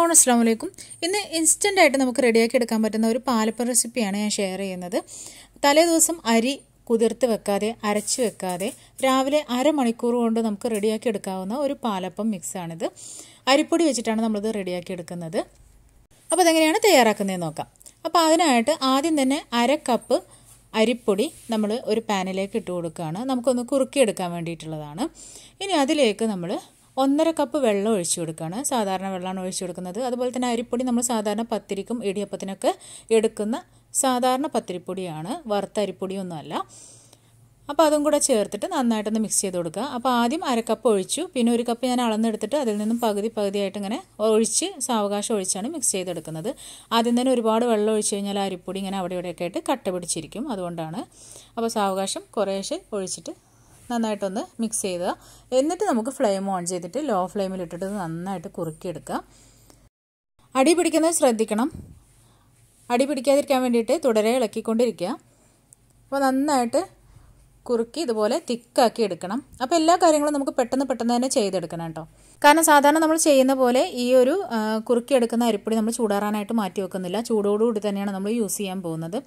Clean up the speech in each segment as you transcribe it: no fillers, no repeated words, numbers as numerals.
everyone, assalamu alaikum. ഇന്ന് instant ആയിട്ട് നമുക്ക് റെഡിയാക്കി എടുക്കാൻ പറ്റുന്ന ഒരു പാലപ്പം റെസിപ്പിയാണ് ഞാൻ ഷെയർ ചെയ്യുന്നത്. തലേ ദിവസം അരി കുതിർത്ത് വെക്കാതെ അരച്ചു വെക്കാതെ രാവിലെ അരമണിക്കൂർ കൊണ്ട് നമുക്ക് റെഡിയാക്കി എടുക്കാവുന്ന ഒരു പാലപ്പം മിക്സ് ആണിത്. അരിപ്പൊടി വെച്ചിട്ടാണ് നമ്മൾ ഇത് റെഡിയാക്കി എടുക്കുന്നത്. അപ്പോൾ അതെങ്ങനെയാണ് തയ്യാറാക്കുന്നതെന്ന് നോക്കാം. അപ്പോൾ അതിനായിട്ട് ആദ്യം തന്നെ 1/2 കപ്പ് അരിപ്പൊടി നമ്മൾ ഒരു പാനിലേക്ക് ഇട്ട് കൊടുക്കുകയാണ്. നമുക്കൊന്ന് കുറുക്കി എടുക്കാൻ വേണ്ടിയിട്ടുള്ളതാണ്. ഇനി അതിലേക്ക് നമ്മൾ 1.5 കപ്പ് വെള്ളം ഒഴിച്ചു കൊടുക്കുകയാണ്. സാധാരണ വെള്ളമാണ് ഒഴിച്ചു കൊടുക്കുന്നത്. അതുപോലെ തന്നെ അരിപ്പൊടി നമ്മൾ സാധാരണ പത്തിരിക്കും ഇടിയപ്പത്തിനൊക്കെ എടുക്കുന്ന സാധാരണ പത്തിരിപ്പൊടിയാണ്, വറുത്ത അരിപ്പൊടിയൊന്നുമല്ല. അപ്പോൾ അതും കൂടെ ചേർത്തിട്ട് നന്നായിട്ടൊന്ന് മിക്സ് ചെയ്ത് കൊടുക്കുക. അപ്പോൾ ആദ്യം 1/2 കപ്പ് ഒഴിച്ചു, പിന്നെ 1 കപ്പ് ഞാൻ അളന്നെടുത്തിട്ട് അതിൽ നിന്നും പകുതിയായിട്ട് ഇങ്ങനെ ഒഴിച്ച് സാവകാശം ഒഴിച്ചാണ് മിക്സ് ചെയ്തെടുക്കുന്നത്. ആദ്യം തന്നെ ഒരുപാട് വെള്ളം ഒഴിച്ച് കഴിഞ്ഞാൽ അരിപ്പൊടി ഇങ്ങനെ അവിടെ ഇവിടെയൊക്കെ ആയിട്ട് കട്ട പിടിച്ചിരിക്കും, അതുകൊണ്ടാണ്. അപ്പോൾ സാവകാശം കുറേശ്ശെ ഒഴിച്ചിട്ട് നന്നായിട്ടൊന്ന് മിക്സ് ചെയ്യുക. എന്നിട്ട് നമുക്ക് ഫ്ലെയിം ഓൺ ചെയ്തിട്ട് ലോ ഫ്ലെയിമിൽ ഇട്ടിട്ട് നന്നായിട്ട് കുറുക്കിയെടുക്കുക. അടി പിടിക്കുന്നത് ശ്രദ്ധിക്കണം. അടി പിടിക്കാതിരിക്കാൻ വേണ്ടിയിട്ട് തുടരെ ഇളക്കിക്കൊണ്ടിരിക്കുക. അപ്പോൾ നന്നായിട്ട് കുറുക്കി ഇതുപോലെ തിക്കാക്കി എടുക്കണം. അപ്പോൾ എല്ലാ കാര്യങ്ങളും നമുക്ക് പെട്ടെന്ന് തന്നെ ചെയ്തെടുക്കണം കേട്ടോ. കാരണം സാധാരണ നമ്മൾ ചെയ്യുന്ന പോലെ ഈ ഒരു കുറുക്കിയെടുക്കുന്ന അരിപ്പൊടി നമ്മൾ ചൂടാറാനായിട്ട് മാറ്റി വെക്കുന്നില്ല. ചൂടോടുകൂടി തന്നെയാണ് നമ്മൾ യൂസ് ചെയ്യാൻ പോകുന്നത്.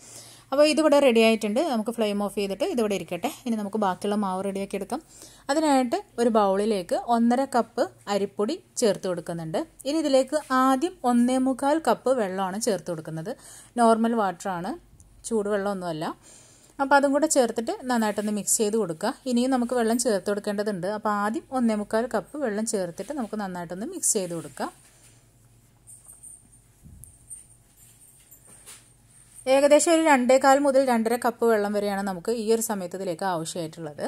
അപ്പോൾ ഇതിവിടെ റെഡി ആയിട്ടുണ്ട്. നമുക്ക് ഫ്ലെയിം ഓഫ് ചെയ്തിട്ട് ഇതിവിടെ ഇരിക്കട്ടെ. ഇനി നമുക്ക് ബാക്കിയുള്ള മാവ് റെഡിയാക്കി എടുക്കാം. അതിനായിട്ട് ഒരു ബൗളിലേക്ക് 1.5 കപ്പ് അരിപ്പൊടി ചേർത്ത് കൊടുക്കുന്നുണ്ട്. ഇനി ഇതിലേക്ക് ആദ്യം 1.25 കപ്പ് വെള്ളമാണ് ചേർത്ത് കൊടുക്കുന്നത്. നോർമൽ വാട്ടറാണ്, ചൂടുവെള്ളമൊന്നുമല്ല. അപ്പോൾ അതും കൂടെ ചേർത്തിട്ട് നന്നായിട്ടൊന്ന് മിക്സ് ചെയ്ത് കൊടുക്കുക. ഇനിയും നമുക്ക് വെള്ളം ചേർത്ത് കൊടുക്കേണ്ടതുണ്ട്. അപ്പോൾ ആദ്യം 1.25 കപ്പ് വെള്ളം ചേർത്തിട്ട് നമുക്ക് നന്നായിട്ടൊന്ന് മിക്സ് ചെയ്ത് കൊടുക്കുക. ഏകദേശം ഒരു 2.25 മുതൽ 2.5 കപ്പ് വെള്ളം വരെയാണ് നമുക്ക് ഈ ഒരു സമയത്ത് ഇതിലേക്ക് ആവശ്യമായിട്ടുള്ളത്.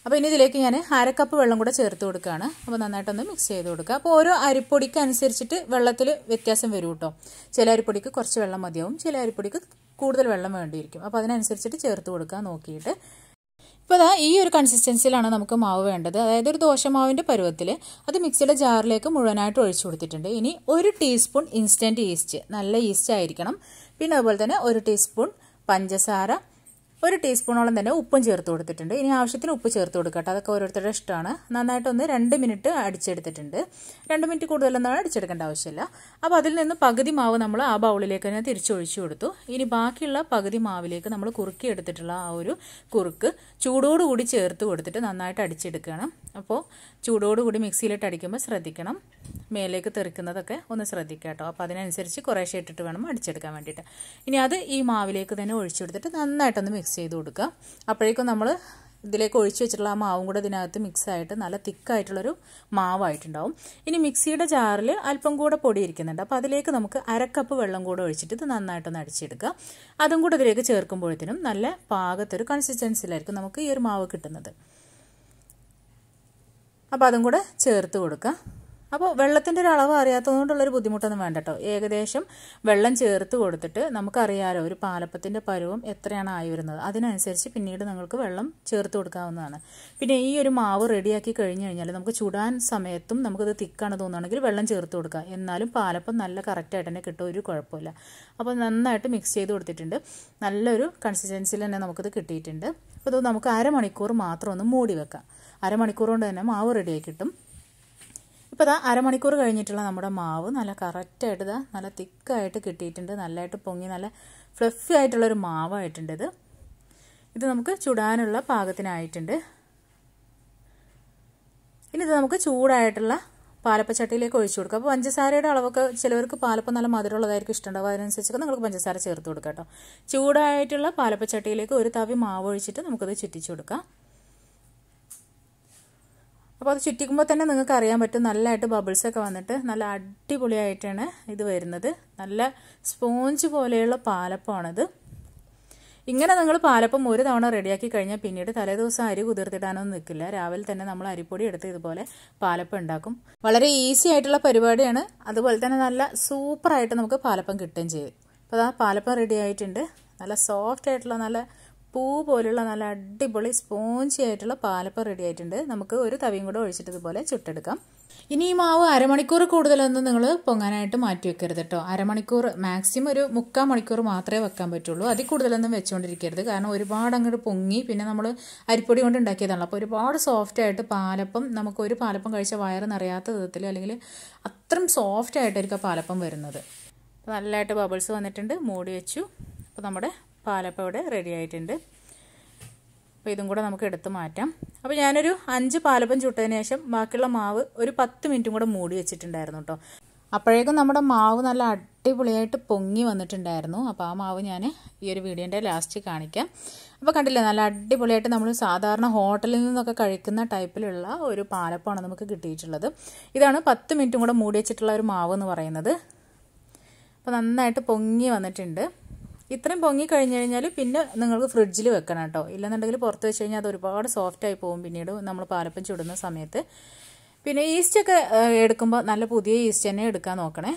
അപ്പോൾ ഇനി ഇതിലേക്ക് ഞാൻ 1/2 കപ്പ് വെള്ളം കൂടെ ചേർത്ത് കൊടുക്കുകയാണ്. അപ്പോൾ നന്നായിട്ടൊന്ന് മിക്സ് ചെയ്ത് കൊടുക്കുക. അപ്പോൾ ഓരോ അരിപ്പൊടിക്ക് അനുസരിച്ചിട്ട് വെള്ളത്തിൽ വ്യത്യാസം വരും കേട്ടോ. ചില അരിപ്പൊടിക്ക് കുറച്ച് വെള്ളം മതിയാവും, ചില അരിപ്പൊടിക്ക് കൂടുതൽ വെള്ളം വേണ്ടിയിരിക്കും. അപ്പോൾ അതിനനുസരിച്ചിട്ട് ചേർത്ത് കൊടുക്കുക നോക്കിയിട്ട്. ഇപ്പോൾ ഈ ഒരു കൺസിസ്റ്റൻസിയിലാണ് നമുക്ക് മാവ് വേണ്ടത്. അതായത് ഒരു ദോശമാവിൻ്റെ പരുവത്തിൽ. അത് മിക്സിയുടെ ജാറിലേക്ക് മുഴുവനായിട്ട് ഒഴിച്ചു കൊടുത്തിട്ടുണ്ട്. ഇനി 1 ടീസ്പൂൺ ഇൻസ്റ്റൻറ്റ് ഈസ്റ്റ്, നല്ല ഈസ്റ്റ് ആയിരിക്കണം. പിന്നെ അതുപോലെ തന്നെ 1 ടീസ്പൂൺ പഞ്ചസാര, 1 ടീസ്പൂണോളം തന്നെ ഉപ്പും ചേർത്ത് കൊടുത്തിട്ടുണ്ട്. ഇനി ആവശ്യത്തിന് ഉപ്പ് ചേർത്ത് കൊടുക്കട്ടെ, അതൊക്കെ ഓരോരുത്തരുടെ ഇഷ്ടമാണ്. നന്നായിട്ടൊന്ന് 2 മിനിറ്റ് അടിച്ചെടുത്തിട്ടുണ്ട്. 2 മിനിറ്റ് കൂടുതലൊന്നും അടിച്ചെടുക്കേണ്ട ആവശ്യമില്ല. അപ്പോൾ അതിൽ നിന്ന് പകുതി മാവ് നമ്മൾ ആ ബൗളിലേക്ക് തന്നെ തിരിച്ചൊഴിച്ചു കൊടുത്തു. ഇനി ബാക്കിയുള്ള പകുതി മാവിലേക്ക് നമ്മൾ കുറുക്കി എടുത്തിട്ടുള്ള ആ ഒരു കുറുക്ക് ചൂടോടുകൂടി ചേർത്ത് കൊടുത്തിട്ട് നന്നായിട്ട് അടിച്ചെടുക്കണം. അപ്പോൾ ചൂടോടുകൂടി മിക്സിയിലിട്ട് അടിക്കുമ്പോൾ ശ്രദ്ധിക്കണം, മേലേക്ക് തെറിക്കുന്നതൊക്കെ ഒന്ന് ശ്രദ്ധിക്കുക കേട്ടോ. അപ്പോൾ അതിനനുസരിച്ച് കുറേശ്ശെ ഇട്ടിട്ട് വേണം അടിച്ചെടുക്കാൻ വേണ്ടിയിട്ട്. ഇനി അത് ഈ മാവിലേക്ക് തന്നെ ഒഴിച്ചു കൊടുത്തിട്ട് നന്നായിട്ടൊന്ന് മിക്സ് ചെയ്ത് കൊടുക്കുക. അപ്പോഴേക്കും നമ്മൾ ഇതിലേക്ക് ഒഴിച്ചു വെച്ചിട്ടുള്ള ആ മാവും കൂടെ ഇതിനകത്ത് മിക്സ് ആയിട്ട് നല്ല തിക്കായിട്ടുള്ളൊരു മാവായിട്ടുണ്ടാവും. ഇനി മിക്സിയുടെ ജാറിൽ അല്പം കൂടെ പൊടി ഇരിക്കുന്നുണ്ട്. അപ്പോൾ അതിലേക്ക് നമുക്ക് 1/2 കപ്പ് വെള്ളം കൂടെ ഒഴിച്ചിട്ട് ഇത് നന്നായിട്ടൊന്ന് അടിച്ചെടുക്കുക. അതും കൂടെ ഇതിലേക്ക് ചേർക്കുമ്പോഴത്തേനും നല്ല പാകത്തൊരു കൺസിസ്റ്റൻസിയിലായിരിക്കും നമുക്ക് ഈ ഒരു മാവ് കിട്ടുന്നത്. അപ്പോൾ അതും കൂടെ ചേർത്ത് കൊടുക്കുക. അപ്പോൾ വെള്ളത്തിൻ്റെ ഒരു അളവ് അറിയാത്തതുകൊണ്ടുള്ളൊരു ബുദ്ധിമുട്ടൊന്നും വേണ്ട കേട്ടോ. ഏകദേശം വെള്ളം ചേർത്ത് കൊടുത്തിട്ട് നമുക്കറിയാലോ ഒരു പാലപ്പത്തിൻ്റെ പരുവം എത്രയാണ് ആയി വരുന്നത്. അതിനനുസരിച്ച് പിന്നീട് നിങ്ങൾക്ക് വെള്ളം ചേർത്ത് കൊടുക്കാവുന്നതാണ്. പിന്നെ ഈ ഒരു മാവ് റെഡിയാക്കി കഴിഞ്ഞ് കഴിഞ്ഞാൽ നമുക്ക് ചുടാൻ സമയത്തും നമുക്കത് തിക്കാണ് തോന്നുകയാണെങ്കിൽ വെള്ളം ചേർത്ത് കൊടുക്കുക. എന്നാലും പാലപ്പം നല്ല കറക്റ്റായിട്ട് തന്നെ കിട്ടും, ഒരു കുഴപ്പമില്ല. അപ്പോൾ നന്നായിട്ട് മിക്സ് ചെയ്ത് കൊടുത്തിട്ടുണ്ട്. നല്ലൊരു കൺസിസ്റ്റൻസിയിൽ തന്നെ നമുക്കത് കിട്ടിയിട്ടുണ്ട്. അപ്പോൾ ഇത് നമുക്ക് അരമണിക്കൂർ മാത്രം ഒന്ന് മൂടി വെക്കാം. അരമണിക്കൂർ കൊണ്ട് തന്നെ മാവ് റെഡിയായി കിട്ടും. ഇപ്പോൾ അരമണിക്കൂർ കഴിഞ്ഞിട്ടുള്ള നമ്മുടെ മാവ് നല്ല കറക്റ്റായിട്ട് നല്ല തിക്കായിട്ട് കിട്ടിയിട്ടുണ്ട്. നല്ലതായിട്ട് പൊങ്ങി നല്ല ഫ്ലഫി ആയിട്ടുള്ളൊരു മാവായിട്ടുണ്ട്. ഇത് നമുക്ക് ചുടാനുള്ള പാകത്തിനായിട്ടുണ്ട്. ഇനി ഇത് നമുക്ക് ചൂടായിട്ടുള്ള പാലപ്പച്ചട്ടിയിലേക്ക് ഒഴിച്ചു കൊടുക്കുക. അപ്പോൾ പഞ്ചസാരയുടെ അളവൊക്കെ ചിലവർക്ക് പാലപ്പം നല്ല മധുരമുള്ളതായിരിക്കും ഇഷ്ടമുണ്ടാവും. അതിനനുസരിച്ചൊക്കെ നിങ്ങൾക്ക് പഞ്ചസാര ചേർത്ത് കൊടുക്കാം കേട്ടോ. ചൂടായിട്ടുള്ള പാലപ്പച്ചട്ടിയിലേക്ക് ഒരു തവി മാവ് ഒഴിച്ചിട്ട് നമുക്കത് ചുറ്റിച്ചു കൊടുക്കാം. അപ്പോൾ അത് ചുറ്റിക്കുമ്പോൾ തന്നെ നിങ്ങൾക്ക് അറിയാൻ പറ്റും നല്ലതായിട്ട് ബബിൾസൊക്കെ വന്നിട്ട് നല്ല അടിപൊളിയായിട്ടാണ് ഇത് വരുന്നത്. നല്ല സ്പോഞ്ച് പോലെയുള്ള പാലപ്പമാണിത്. ഇങ്ങനെ നിങ്ങൾ പാലപ്പം ഒരു തവണ റെഡിയാക്കി കഴിഞ്ഞാൽ പിന്നീട് തലേദിവസം അരി കുതിർത്തിടാനൊന്നും നിൽക്കില്ല. രാവിലെ തന്നെ നമ്മൾ അരിപ്പൊടി എടുത്ത് ഇതുപോലെ പാലപ്പം ഉണ്ടാക്കും. വളരെ ഈസി ആയിട്ടുള്ള പരിപാടിയാണ്. അതുപോലെ തന്നെ നല്ല സൂപ്പറായിട്ട് നമുക്ക് പാലപ്പം കിട്ടുകയും ചെയ്യും. അപ്പോൾ പാലപ്പം റെഡി ആയിട്ടുണ്ട്. നല്ല സോഫ്റ്റ് ആയിട്ടുള്ള നല്ല പൂ പോലുള്ള നല്ല അടിപൊളി സ്പോഞ്ചി ആയിട്ടുള്ള പാലപ്പം റെഡി ആയിട്ടുണ്ട്. നമുക്ക് ഒരു തവിയും കൂടെ ഒഴിച്ചിട്ട് ഇതുപോലെ ചുട്ടെടുക്കാം. ഇനി ഈ മാവ് അരമണിക്കൂർ കൂടുതലൊന്നും നിങ്ങൾ പൊങ്ങാനായിട്ട് മാറ്റി വെക്കരുത് കേട്ടോ. അരമണിക്കൂർ, മാക്സിമം ഒരു 3/4 മണിക്കൂർ മാത്രമേ വെക്കാൻ പറ്റുള്ളൂ. അതിൽ കൂടുതലൊന്നും വെച്ചുകൊണ്ടിരിക്കരുത്. കാരണം ഒരുപാട് അങ്ങോട്ട് പൊങ്ങി, പിന്നെ നമ്മൾ അരിപ്പൊടി കൊണ്ട് ഉണ്ടാക്കിയതാണല്ലോ. അപ്പോൾ ഒരുപാട് സോഫ്റ്റ് ആയിട്ട് പാലപ്പം, നമുക്ക് ഒരു പാലപ്പം കഴിച്ച വയറ് നിറയാത്ത വിധത്തിൽ, അല്ലെങ്കിൽ അത്രയും സോഫ്റ്റ് ആയിട്ടായിരിക്കും പാലപ്പം വരുന്നത്. അപ്പോൾ നല്ലതായിട്ട് ബബിൾസ് വന്നിട്ടുണ്ട്. മൂടി വെച്ചു. അപ്പോൾ നമ്മുടെ പാലപ്പം ഇവിടെ റെഡി ആയിട്ടുണ്ട്. അപ്പോൾ ഇതും കൂടെ നമുക്ക് എടുത്ത് മാറ്റാം. അപ്പോൾ ഞാനൊരു 5 പാലപ്പം ചുട്ടതിന് ശേഷം ബാക്കിയുള്ള മാവ് ഒരു 10 മിനിറ്റും കൂടെ മൂടി വെച്ചിട്ടുണ്ടായിരുന്നു കേട്ടോ. അപ്പോഴേക്കും നമ്മുടെ മാവ് നല്ല അടിപൊളിയായിട്ട് പൊങ്ങി വന്നിട്ടുണ്ടായിരുന്നു. അപ്പോൾ ആ മാവ് ഞാൻ ഈ ഒരു വീഡിയോൻ്റെ ലാസ്റ്റ് കാണിക്കാം. അപ്പോൾ കണ്ടില്ലേ, നല്ല അടിപൊളിയായിട്ട് നമ്മൾ സാധാരണ ഹോട്ടലിൽ നിന്നൊക്കെ കഴിക്കുന്ന ടൈപ്പിലുള്ള ഒരു പാലപ്പമാണ് നമുക്ക് കിട്ടിയിട്ടുള്ളത്. ഇതാണ് 10 മിനിറ്റും കൂടെ മൂടി വെച്ചിട്ടുള്ള ഒരു മാവ് എന്ന് പറയുന്നത്. അപ്പോൾ നന്നായിട്ട് പൊങ്ങി വന്നിട്ടുണ്ട്. ഇത്രയും പൊങ്ങി കഴിഞ്ഞ് കഴിഞ്ഞാൽ പിന്നെ നിങ്ങൾക്ക് ഫ്രിഡ്ജിൽ വെക്കണം കേട്ടോ. ഇല്ലെന്നുണ്ടെങ്കിൽ പുറത്ത് വെച്ച് കഴിഞ്ഞാൽ അത് ഒരുപാട് സോഫ്റ്റായി പോകും പിന്നീട് നമ്മൾ പാലപ്പം ചുടുന്ന സമയത്ത്. പിന്നെ ഈസ്റ്റൊക്കെ എടുക്കുമ്പോൾ നല്ല പുതിയ ഈസ്റ്റ് തന്നെ എടുക്കാൻ നോക്കണേ.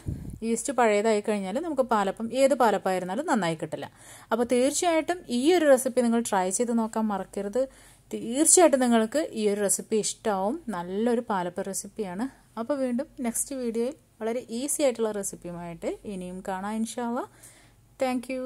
ഈസ്റ്റ് പഴയതായി കഴിഞ്ഞാൽ നമുക്ക് പാലപ്പം, ഏത് പാലപ്പമായിരുന്നാലും നന്നായി കിട്ടില്ല. അപ്പോൾ തീർച്ചയായിട്ടും ഈ ഒരു റെസിപ്പി നിങ്ങൾ ട്രൈ ചെയ്ത് നോക്കാൻ മറക്കരുത്. തീർച്ചയായിട്ടും നിങ്ങൾക്ക് ഈ ഒരു റെസിപ്പി ഇഷ്ടമാവും. നല്ലൊരു പാലപ്പം റെസിപ്പിയാണ്. അപ്പോൾ വീണ്ടും നെക്സ്റ്റ് വീഡിയോയിൽ വളരെ ഈസി ആയിട്ടുള്ള റെസിപ്പിയുമായിട്ട് ഇനിയും കാണാം ഇൻഷാ അല്ലാഹ്. Thank you.